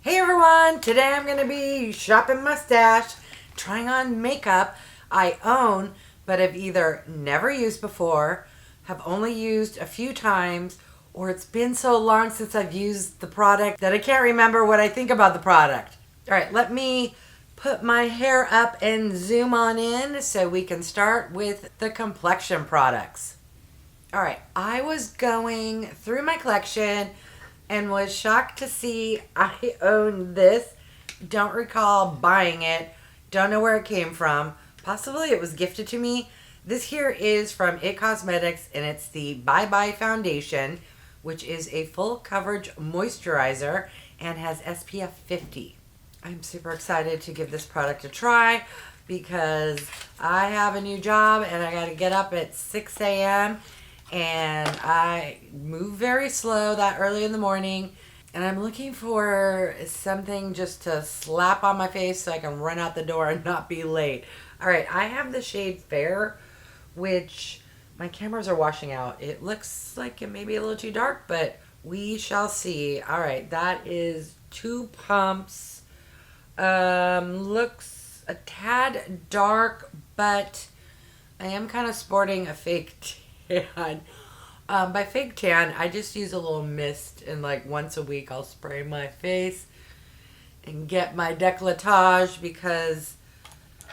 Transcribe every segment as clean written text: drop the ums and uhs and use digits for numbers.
Hey everyone, today I'm going to be shopping my stash, trying on makeup I own but have either never used before, have only used a few times, or it's been so long since I've used the product that I can't remember what I think about the product. Alright, let me put my hair up and zoom on in so we can start with the complexion products. Alright, I was going through my collection and was shocked to see I own this. Don't recall buying it. Don't know where it came from. Possibly it was gifted to me. This here is from IT Cosmetics and it's the Bye Bye Foundation, which is a full coverage moisturizer and has SPF 50. I'm super excited to give this product a try because I have a new job and I got to get up at 6 a.m. and I move very slow that early in the morning, and I'm looking for something just to slap on my face so I can run out the door and not be late. Alright, I have the shade Fair, which my cameras are washing out. It looks like it may be a little too dark, but we shall see. Alright, that is 2 pumps. Looks a tad dark, but I am kind of sporting a fake tan. By fake tan, I just use a little mist, and like once a week I'll spray my face and get my décolletage because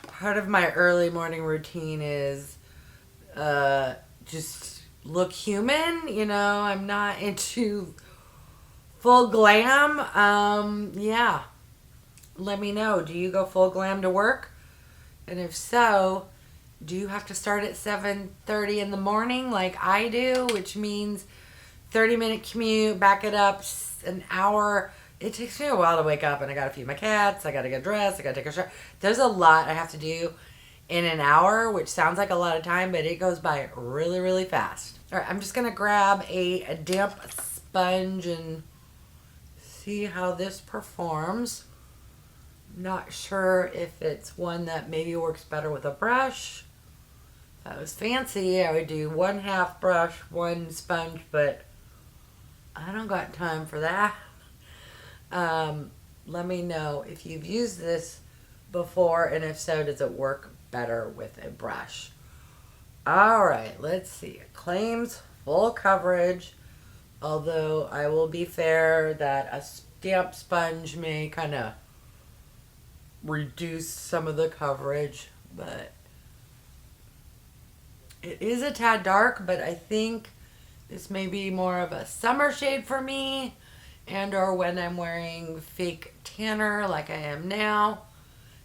part of my early morning routine is just look human. You know, I'm not into full glam. Yeah. Let me know. Do you go full glam to work? And if so, do you have to start at 7:30 in the morning like I do, which means 30-minute commute, back it up an hour. It takes me a while to wake up, and I got to feed my cats, I got to get dressed, I got to take a shower. There's a lot I have to do in an hour, which sounds like a lot of time, but it goes by really, really fast. All right, I'm just going to grab a damp sponge and see how this performs. Not sure if it's one that maybe works better with a brush. If I was fancy, I would do 1/2 brush, 1 sponge, but I don't got time for that. Let me know if you've used this before, and if so, does it work better with a brush? Alright, let's see. It claims full coverage, although I will be fair that a damp sponge may kind of reduce some of the coverage, but it is a tad dark, but I think this may be more of a summer shade for me, and or when I'm wearing fake tanner like I am now.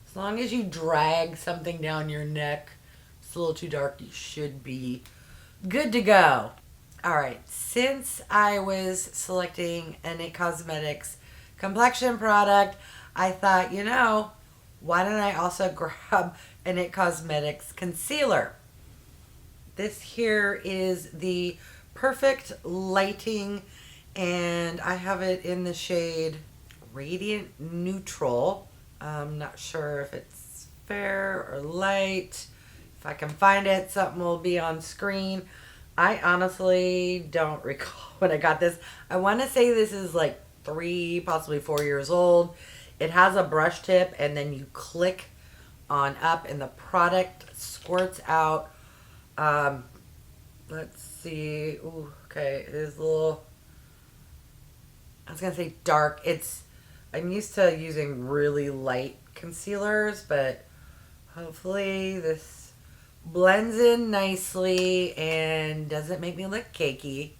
As long as you drag something down your neck, it's a little too dark, you should be good to go. Alright, since I was selecting an IT Cosmetics complexion product, I thought, you know, why don't I also grab an IT Cosmetics concealer? This here is the Perfect Lighting, and I have it in the shade Radiant Neutral. I'm not sure if it's fair or light. If I can find it, something will be on screen. I honestly don't recall when I got this. I want to say this is like 3, possibly 4 years old. It has a brush tip, and then you click on up and the product squirts out. Let's see. Ooh, okay, it is a little, I was going to say dark. I'm used to using really light concealers, but hopefully this blends in nicely and doesn't make me look cakey.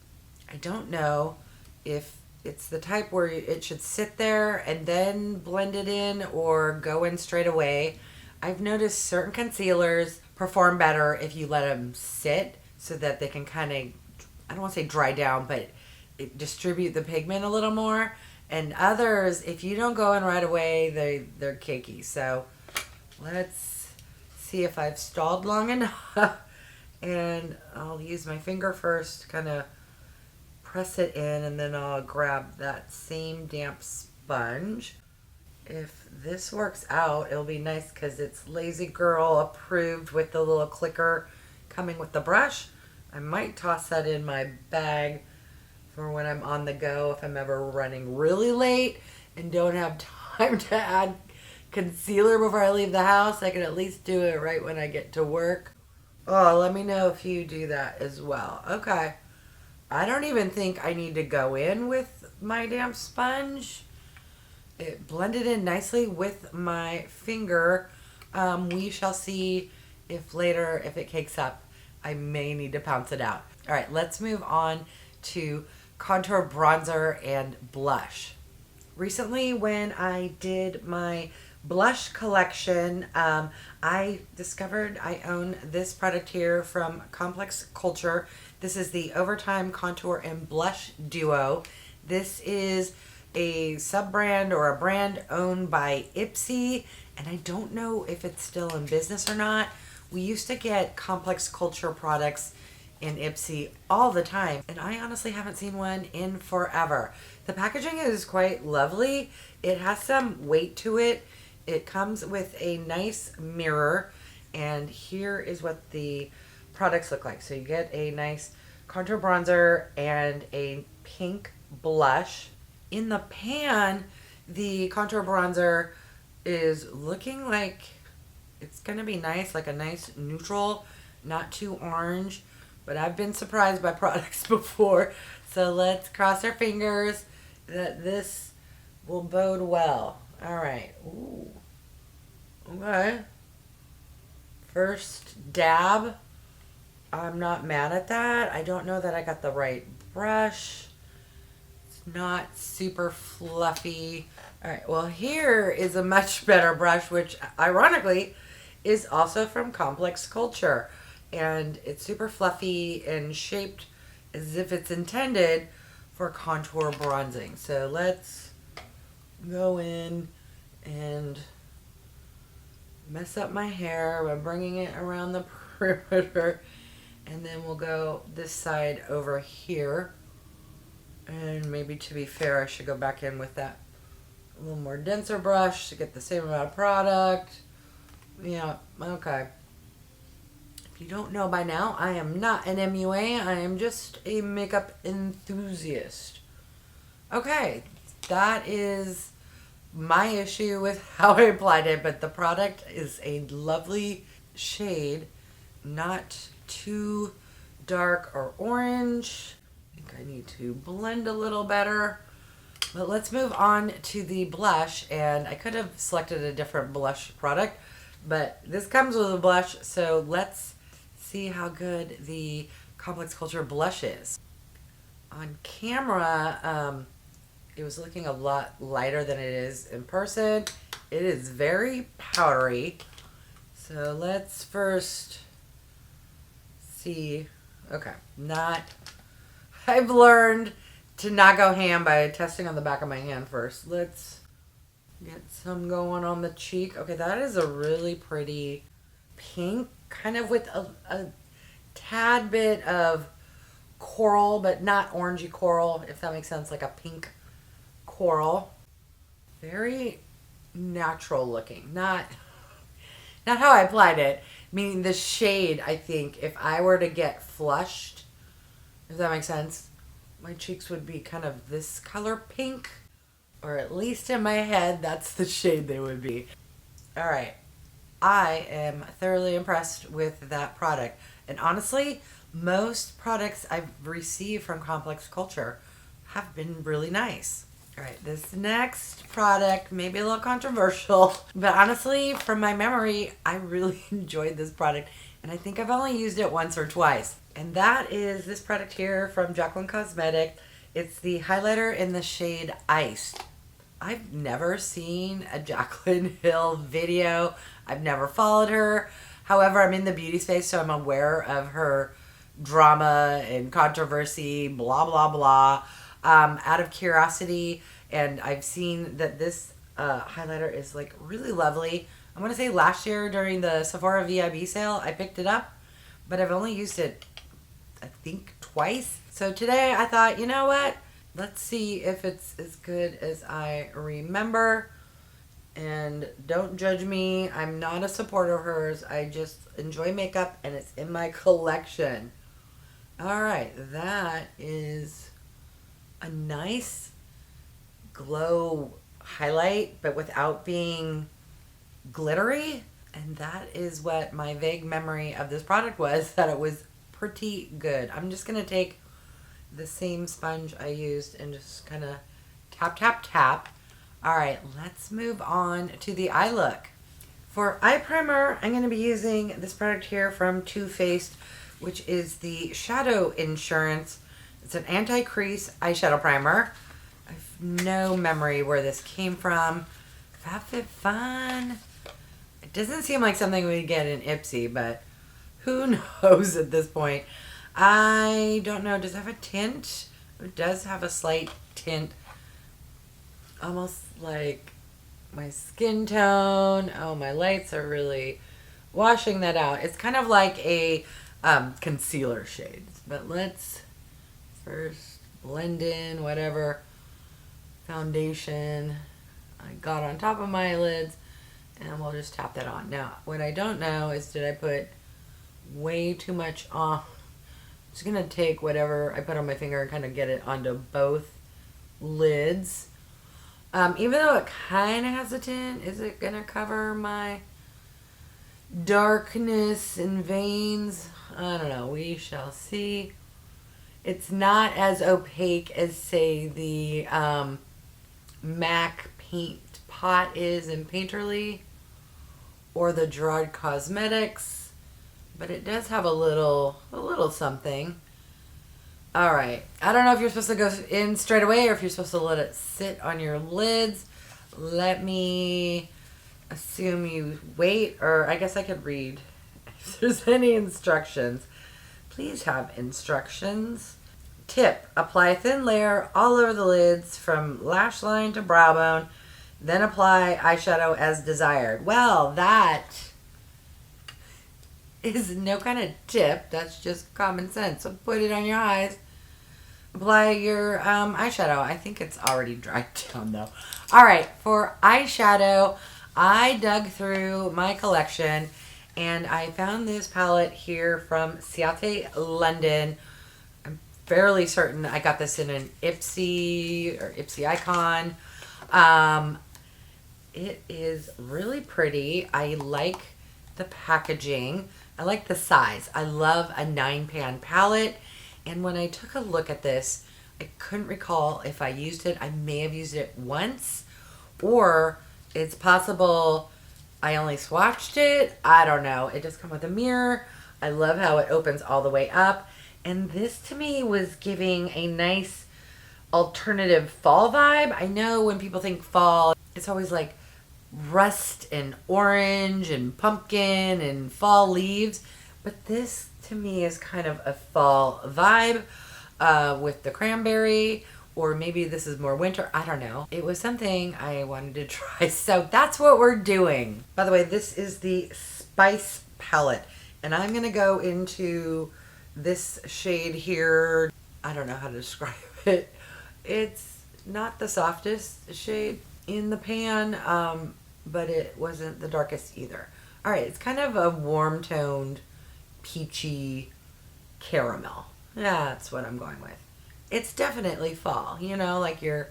I don't know if it's the type where it should sit there and then blend it in or go in straight away. I've noticed certain concealers perform better if you let them sit so that they can kind of, I don't want to say dry down, but distribute the pigment a little more. And others, if you don't go in right away, they're cakey. So let's see if I've stalled long enough. And I'll use my finger first, kind of press it in, and then I'll grab that same damp sponge. If this works out, it'll be nice because it's Lazy Girl approved with the little clicker coming with the brush. I might toss that in my bag for when I'm on the go if I'm ever running really late and don't have time to add concealer before I leave the house, I can at least do it right when I get to work. Oh, let me know if you do that as well. Okay. I don't even think I need to go in with my damp sponge. It blended in nicely with my finger. We shall see if later, if it cakes up, I may need to pounce it out. All right, let's move on to contour, bronzer, and blush. Recently, when I did my blush collection, I discovered I own this product here from Complex Culture. This is the Overtime Contour and Blush Duo. This is a sub-brand or a brand owned by Ipsy, and I don't know if it's still in business or not. We used to get Complex Culture products in Ipsy all the time, and I honestly haven't seen one in forever. The packaging is quite lovely. It has some weight to it. It comes with a nice mirror, and here is what the products look like. So you get a nice contour bronzer and a pink blush. In the pan, the contour bronzer is looking like it's gonna be nice, like a nice neutral, not too orange, but I've been surprised by products before. So let's cross our fingers that this will bode well. All right. Ooh. Okay. First dab. I'm not mad at that. I don't know that I got the right brush. It's not super fluffy. All right. Well, here is a much better brush, which ironically is also from Complex Culture. And it's super fluffy and shaped as if it's intended for contour bronzing. So let's go in and mess up my hair by bringing it around the perimeter. And then we'll go this side over here. And maybe to be fair, I should go back in with that a little more denser brush to get the same amount of product. Yeah, okay. If you don't know by now, I am not an MUA. I am just a makeup enthusiast. Okay, that is my issue with how I applied it, but the product is a lovely shade, not too dark or orange. I think I need to blend a little better. But let's move on to the blush, and I could have selected a different blush product, but this comes with a blush, so let's see how good the Complex Culture blush is. On camera, it was looking a lot lighter than it is in person. It is very powdery. So let's first see. Okay, I've learned to not go ham by testing on the back of my hand first. Let's get some going on the cheek. Okay, that is a really pretty pink, kind of with a tad bit of coral, but not orangey coral, if that makes sense, like a pink coral. Very natural looking. Not how I applied it. Meaning the shade, I think, if I were to get flushed, if that makes sense, my cheeks would be kind of this color pink. Or at least in my head, that's the shade they would be. Alright. I am thoroughly impressed with that product. And honestly, most products I've received from Complex Culture have been really nice. Alright, this next product may be a little controversial, but honestly, from my memory, I really enjoyed this product, and I think I've only used it once or twice. And that is this product here from JACLYN Cosmetics. It's the highlighter in the shade Ice. I've never seen a JACLYN Hill video. I've never followed her. However, I'm in the beauty space, so I'm aware of her drama and controversy, blah, blah, blah. Out of curiosity, and I've seen that this highlighter is like really lovely. I want to say last year during the Sephora VIB sale, I picked it up, but I've only used it, I think, twice. So today I thought, you know what? Let's see if it's as good as I remember. And don't judge me. I'm not a supporter of hers. I just enjoy makeup, and it's in my collection. All right, that is a nice glow highlight, but without being glittery. And that is what my vague memory of this product was, that it was pretty good. I'm just going to take the same sponge I used and just kind of tap, tap, tap. All right, let's move on to the eye look. For eye primer, I'm going to be using this product here from Too Faced, which is the Shadow Insurance. It's an anti-crease eyeshadow primer. I have no memory where this came from. FabFitFun. It doesn't seem like something we get in Ipsy, but who knows at this point. I don't know. Does it have a tint? It does have a slight tint. Almost like my skin tone. Oh, my lights are really washing that out. It's kind of like a concealer shade. But let's first blend in whatever foundation I got on top of my lids, and we'll just tap that on. Now, what I don't know is, did I put way too much on? I'm just going to take whatever I put on my finger and kind of get it onto both lids. Even though it kind of has a tint, is it going to cover my darkness and veins? I don't know. We shall see. It's not as opaque as, say, the MAC paint pot is in Painterly or the Gerard Cosmetics, but it does have a little something. All right. I don't know if you're supposed to go in straight away or if you're supposed to let it sit on your lids. Let me assume you wait, or I guess I could read if there's any instructions. Please have instructions. Tip: apply a thin layer all over the lids from lash line to brow bone, then apply eyeshadow as desired. Well, that is no kind of tip. That's just common sense. So put it on your eyes. Apply your eyeshadow. I think it's already dried down though. All right, for eyeshadow, I dug through my collection and I found this palette here from CIATÉ London. I'm fairly certain I got this in an Ipsy or Ipsy Icon. It is really pretty. I like the packaging. I like the size. I love a 9-pan palette. And when I took a look at this, I couldn't recall if I used it. I may have used it once, or it's possible I only swatched it. I don't know. It does come with a mirror. I love how it opens all the way up. And this to me was giving a nice alternative fall vibe. I know when people think fall, it's always like rust and orange and pumpkin and fall leaves. But this to me is kind of a fall vibe with the cranberry, or maybe this is more winter. I don't know. It was something I wanted to try. So that's what we're doing. By the way, this is the Spice palette. And I'm going to go into this shade here. I don't know how to describe it. It's not the softest shade in the pan, but it wasn't the darkest either. All right, it's kind of a warm-toned, peachy caramel. That's what I'm going with. It's definitely fall, you know, like your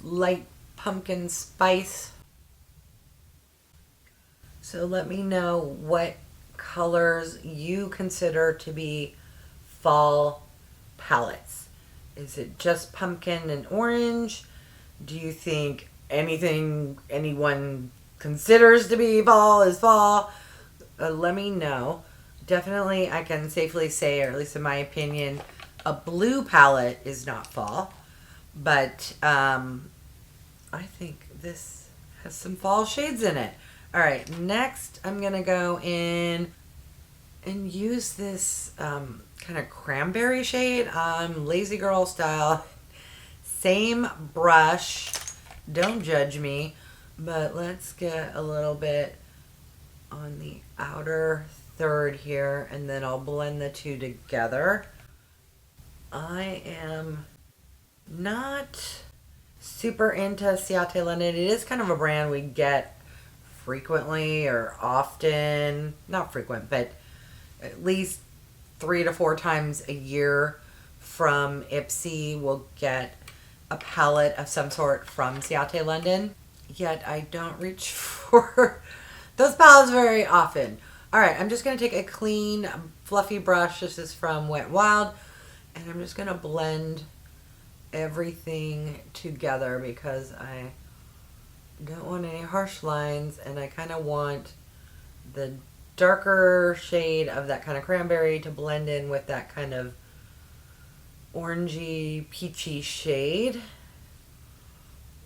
light pumpkin spice. So let me know what colors you consider to be fall palettes. Is it just pumpkin and orange? Do you think anything anyone considers to be fall is fall? Let me know. Definitely, I can safely say, or at least in my opinion, a blue palette is not fall. But I think this has some fall shades in it. All right, next I'm going to go in and use this kind of cranberry shade. Lazy girl style. Same brush. Don't judge me. But let's get a little bit on the outer third here, and then I'll blend the two together. I am not super into CIATÉ London. It is kind of a brand we get frequently or often. Not frequent, but at least 3 to 4 times a year from Ipsy. We'll get a palette of some sort from CIATÉ London, yet I don't reach for those palettes very often. Alright, I'm just going to take a clean, fluffy brush. This is from Wet n Wild. And I'm just going to blend everything together because I don't want any harsh lines. And I kind of want the darker shade of that kind of cranberry to blend in with that kind of orangey, peachy shade.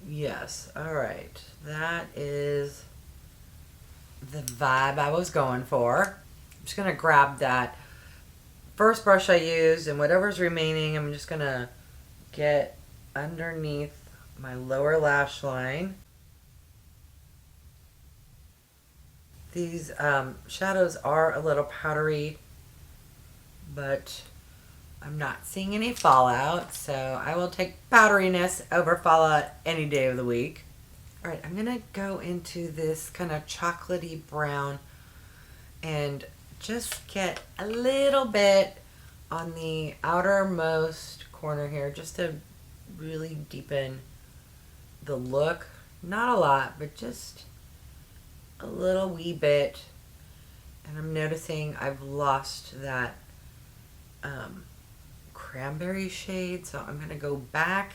Yes, alright. That is the vibe I was going for. I'm just going to grab that first brush I used and whatever's remaining, I'm just going to get underneath my lower lash line. These shadows are a little powdery, but I'm not seeing any fallout, so I will take powderiness over fallout any day of the week. Alright, I'm going to go into this kind of chocolatey brown and just get a little bit on the outermost corner here just to really deepen the look. Not a lot, but just a little wee bit. And I'm noticing I've lost that cranberry shade, so I'm going to go back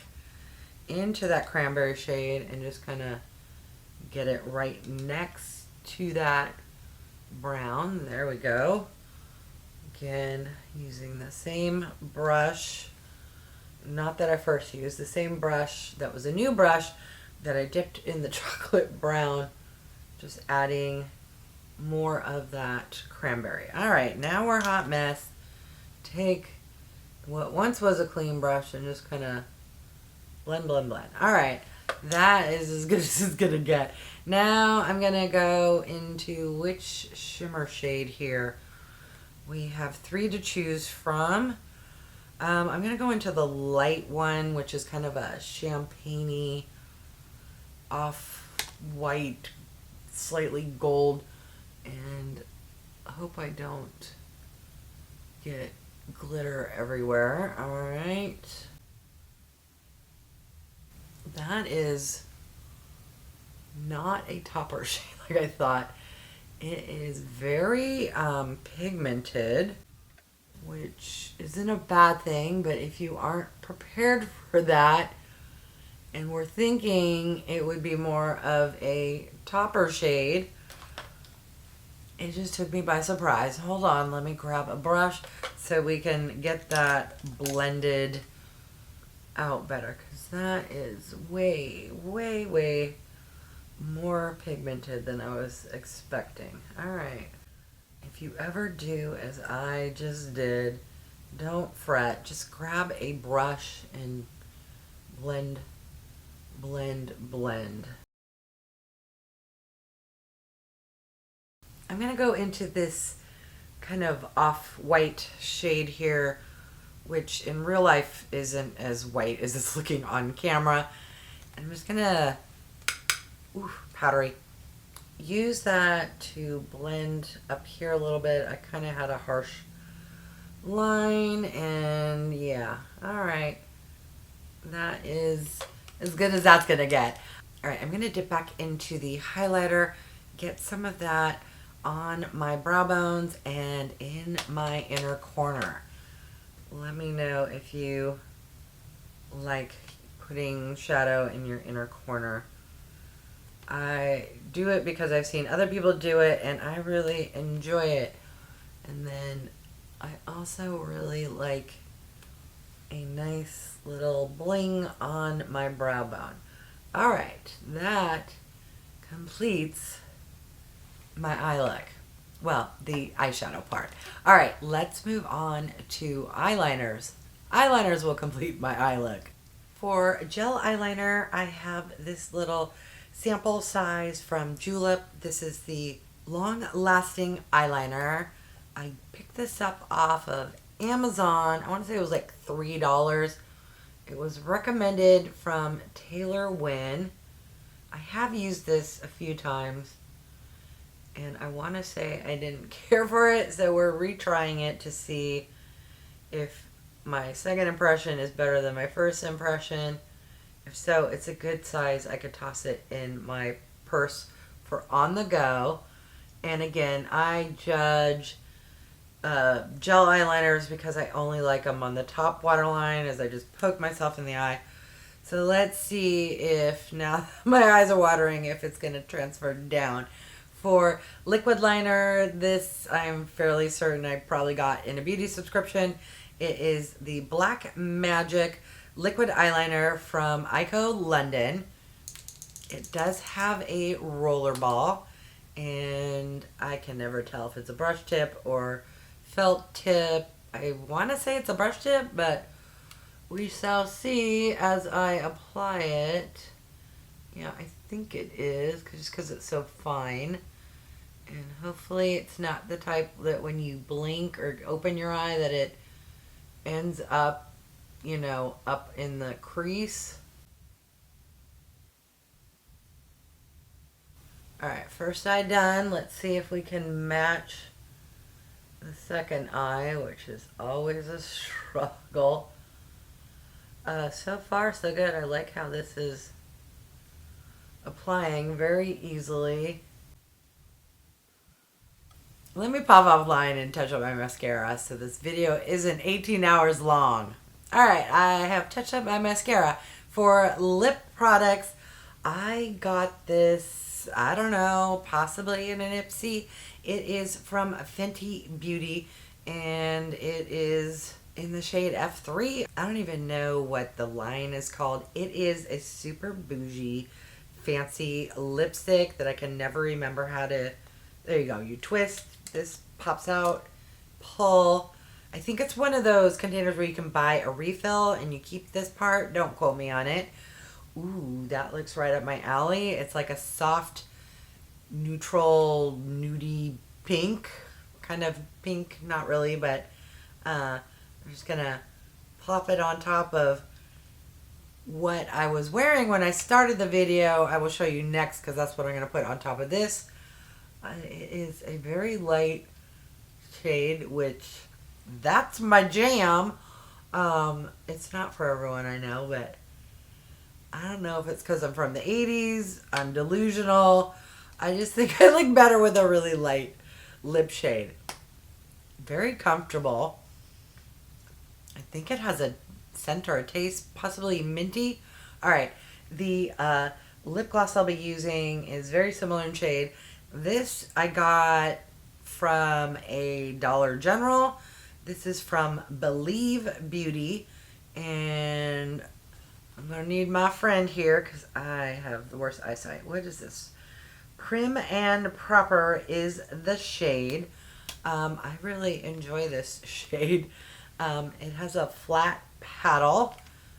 into that cranberry shade and just kind of get it right next to that brown. There we go. Again, using the same brush, not that I first used, the same brush that was a new brush that I dipped in the chocolate brown, just adding more of that cranberry. Alright, now we're hot mess. Take what once was a clean brush and just kind of blend, blend, blend. Alright, that is as good as it's gonna get. Now I'm gonna go into which shimmer shade here. We have 3 to choose from. I'm gonna go into the light one, which is kind of a champagne-y, off-white, slightly gold, and I hope I don't get glitter everywhere. Alright. That is not a topper shade like I thought. It is very pigmented, which isn't a bad thing, but if you aren't prepared for that and were thinking it would be more of a topper shade, it just took me by surprise. Hold on, let me grab a brush so we can get that blended out better, because that is way, way, way more pigmented than I was expecting. Alright, if you ever do as I just did, don't fret. Just grab a brush and blend, blend, blend. I'm going to go into this kind of off-white shade here, which in real life isn't as white as it's looking on camera. I'm just going to, powdery, use that to blend up here a little bit. I kind of had a harsh line, and yeah, alright. That is as good as that's going to get. Alright, I'm going to dip back into the highlighter, get some of that on my brow bones and in my inner corner. Let me know if you like putting shadow in your inner corner. I do it because I've seen other people do it and I really enjoy it. And then I also really like a nice little bling on my brow bone. Alright, that completes my eye look. Well, the eyeshadow part. Alright, let's move on to eyeliners. Eyeliners will complete my eye look. For gel eyeliner, I have this little sample size from Julep. This is the long-lasting eyeliner. I picked this up off of Amazon. I want to say it was like $3. It was recommended from Taylor Wynn. I have used this a few times, and I want to say I didn't care for it, so we're retrying it to see if my second impression is better than my first impression. If so, it's a good size. I could toss it in my purse for on the go. And again, I judge gel eyeliners because I only like them on the top waterline as I just poke myself in the eye. So let's see if now my eyes are watering, if it's going to transfer down. For liquid liner, this I'm fairly certain I probably got in a beauty subscription. It is the Black Magic liquid eyeliner from EYEKO London. It does have a roller ball, and I can never tell if it's a brush tip or felt tip. I want to say it's a brush tip, but we shall see as I apply it. Yeah, I think it is, just because it's so fine. And hopefully it's not the type that when you blink or open your eye that it ends up, you know, up in the crease. Alright, first eye done. Let's see if we can match the second eye, which is always a struggle. So far, so good. I like how this is applying very easily. Let me pop offline and touch up my mascara so this video isn't 18 hours long. Alright, I have touched up my mascara. For lip products, I got this, I don't know, possibly in an Ipsy. It is from Fenty Beauty, and it is in the shade F3. I don't even know what the line is called. It is a super bougie, fancy lipstick that I can never remember how to... There you go. You twist, this pops out, pull. I think it's one of those containers where you can buy a refill and you keep this part. Don't quote me on it. Ooh, that looks right up my alley. It's like a soft, neutral, nudie pink. Kind of pink, not really, but I'm just going to plop it on top of what I was wearing when I started the video. I will show you next because that's what I'm going to put on top of this. It is a very light shade, which that's my jam. It's not for everyone, I know, but I don't know if it's because I'm from the 80s, I'm delusional. I just think I look better with a really light lip shade. Very comfortable. I think it has a scent or a taste, possibly minty. Alright, the lip gloss I'll be using is very similar in shade. This I got from a Dollar General. This is from Believe Beauty. And I'm going to need my friend here because I have the worst eyesight. What is this? Prim and Proper is the shade. I really enjoy this shade. It has a flat paddle.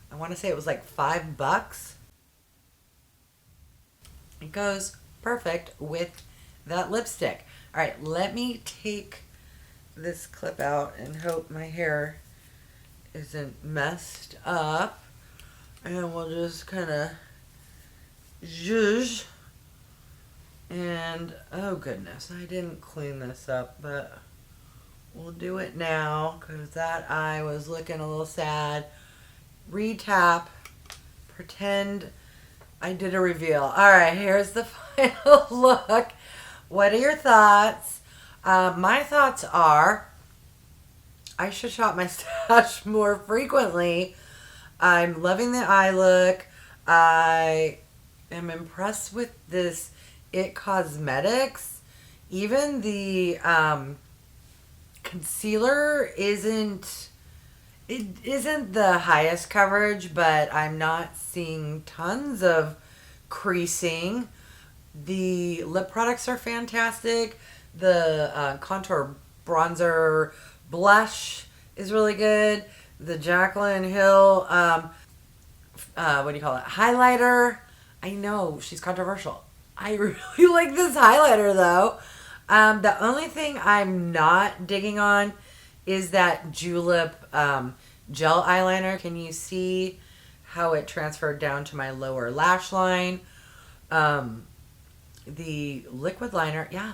I want to say it was like $5. It goes perfect with that lipstick. Alright, let me take this clip out and hope my hair isn't messed up. And we'll just kind of zhuzh. And, oh goodness, I didn't clean this up, but we'll do it now because that eye was looking a little sad. Retap. Pretend I did a reveal. Alright, here's the final look. What are your thoughts? My thoughts are I should shop my stash more frequently. I'm loving the eye look. I am impressed with this It Cosmetics. Even the concealer isn't the highest coverage, but I'm not seeing tons of creasing. The lip products are fantastic. The contour bronzer blush is really good. The JACLYN Hill, what do you call it? Highlighter. I know she's controversial. I really like this highlighter though. The only thing I'm not digging on is that Julep gel eyeliner. Can you see how it transferred down to my lower lash line? The liquid liner, yeah.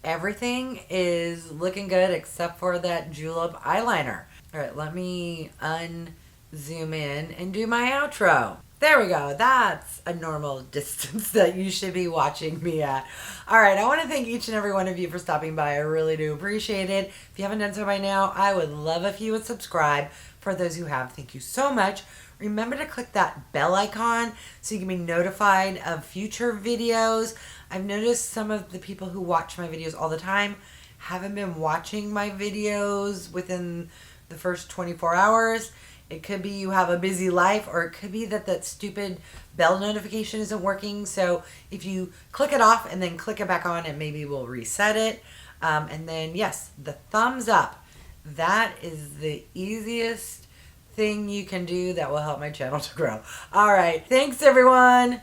Everything is looking good except for that Julep eyeliner. Alright, let me unzoom in and do my outro. There we go. That's a normal distance that you should be watching me at. All right, I want to thank each and every one of you for stopping by. I really do appreciate it. If you haven't done so by now, I would love if you would subscribe. For those who have, thank you so much. Remember to click that bell icon so you can be notified of future videos. I've noticed some of the people who watch my videos all the time haven't been watching my videos within the first 24 hours. It could be you have a busy life, or it could be that that stupid bell notification isn't working. So if you click it off and then click it back on, it maybe will reset it. And then, yes, the thumbs up. That is the easiest thing you can do that will help my channel to grow. All right. Thanks, everyone.